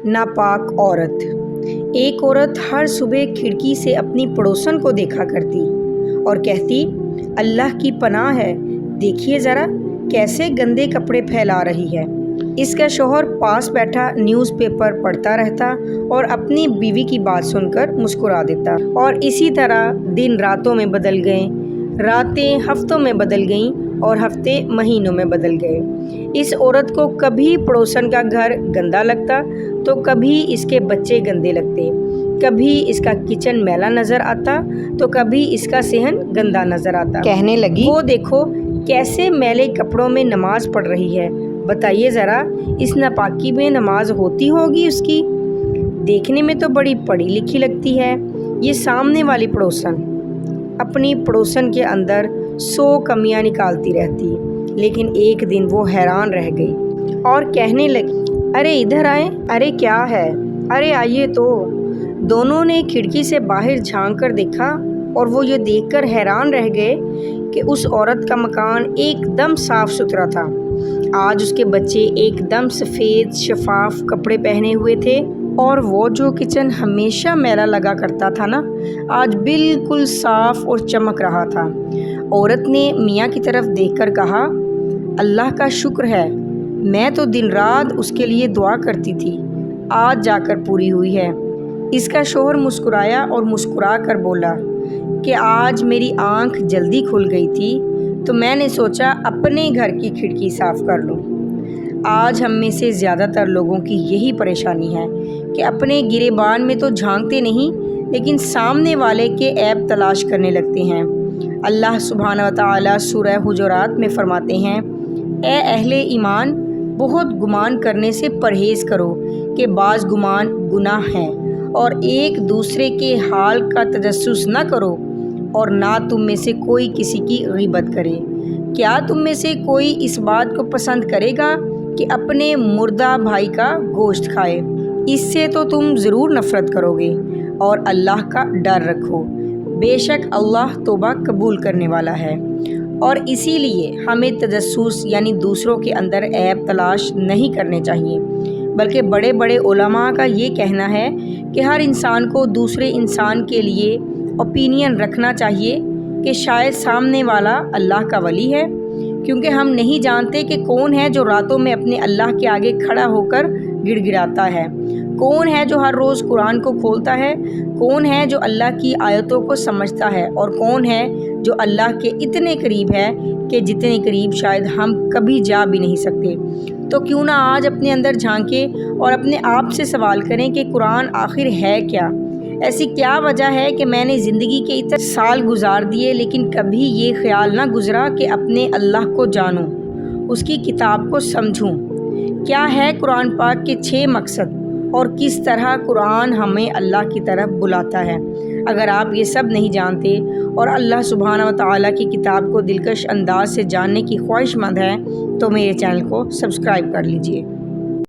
नापाक औरत। एक औरत हर सुबह खिड़की से अपनी पड़ोसन को देखा करती और कहती, अल्लाह की पनाह है, देखिए ज़रा कैसे गंदे कपड़े फैला रही है। इसका शौहर पास बैठा न्यूज़पेपर पढ़ता रहता और अपनी बीवी की बात सुनकर मुस्कुरा देता। और इसी तरह दिन रातों में बदल गए, रातें हफ्तों में बदल गईं और हफ्ते महीनों में बदल गए। इस औरत को कभी पड़ोसन का घर गंदा लगता तो कभी इसके बच्चे गंदे लगते, कभी इसका किचन मैला नज़र आता तो कभी इसका सेहन गंदा नज़र आता। कहने लगी, वो देखो कैसे मैले कपड़ों में नमाज पढ़ रही है, बताइए ज़रा इस नापाकी में नमाज होती होगी उसकी। देखने में तो बड़ी पढ़ी लिखी लगती है। ये सामने वाली पड़ोसन अपनी पड़ोसन के अंदर 100 कमियां निकालती रहती, लेकिन एक दिन वो हैरान रह गई और कहने लगी, अरे इधर आए, अरे क्या है, अरे आइए तो। दोनों ने खिड़की से बाहर झांक कर देखा और वो ये देखकर हैरान रह गए कि उस औरत का मकान एकदम साफ सुथरा था। आज उसके बच्चे एकदम सफ़ेद शफाफ कपड़े पहने हुए थे और वो जो किचन हमेशा मैला लगा करता था ना, आज बिल्कुल साफ और चमक रहा था। औरत ने मियाँ की तरफ देखकर कहा, अल्लाह का शुक्र है, मैं तो दिन रात उसके लिए दुआ करती थी, आज जाकर पूरी हुई है। इसका शौहर मुस्कुराया और मुस्कुरा कर बोला कि आज मेरी आँख जल्दी खुल गई थी तो मैंने सोचा अपने घर की खिड़की साफ़ कर लूँ। आज हम में से ज़्यादातर लोगों की यही परेशानी है कि अपने गिरेबान में तो झांकते नहीं, लेकिन सामने वाले के ऐब तलाश करने लगते हैं। अल्लाह सुब्हानहू व तआला सूरह हुजुरात में फरमाते हैं, ए अहले ईमान, बहुत गुमान करने से परहेज़ करो कि बाज़ गुमान गुनाह हैं, और एक दूसरे के हाल का तजस्सुस न करो, और ना तुम में से कोई किसी की गीबत करे। क्या तुम में से कोई इस बात को पसंद करेगा कि अपने मुर्दा भाई का गोश्त खाए? इससे तो तुम ज़रूर नफ़रत करोगे। और अल्लाह का डर रखो, बेशक अल्लाह तौबा कबूल करने वाला है। और इसीलिए हमें तजस्सुस यानी दूसरों के अंदर ऐब तलाश नहीं करने चाहिए, बल्कि बड़े बड़े उलमा का ये कहना है कि हर इंसान को दूसरे इंसान के लिए ओपिनियन रखना चाहिए कि शायद सामने वाला अल्लाह का वली है, क्योंकि हम नहीं जानते कि कौन है जो रातों में अपने अल्लाह के आगे खड़ा होकर गिड़गिड़ाता है, कौन है जो हर रोज़ कुरान को खोलता है, कौन है जो अल्लाह की आयतों को समझता है, और कौन है जो अल्लाह के इतने करीब है कि जितने करीब शायद हम कभी जा भी नहीं सकते। तो क्यों ना आज अपने अंदर झांकें और अपने आप से सवाल करें कि कुरान आखिर है क्या? ऐसी क्या वजह है कि मैंने ज़िंदगी के इतने साल गुजार दिए लेकिन कभी ये ख्याल ना गुजरा कि अपने अल्लाह को जानूं, उसकी किताब को समझूं। क्या है कुरान पाक के 6 मकसद और किस तरह कुरान हमें अल्लाह की तरफ बुलाता है? अगर आप ये सब नहीं जानते और अल्लाह सुब्हानहू व तआला की किताब को दिलकश अंदाज से जानने की ख्वाहिशमंद हैं तो मेरे चैनल को सब्सक्राइब कर लीजिए।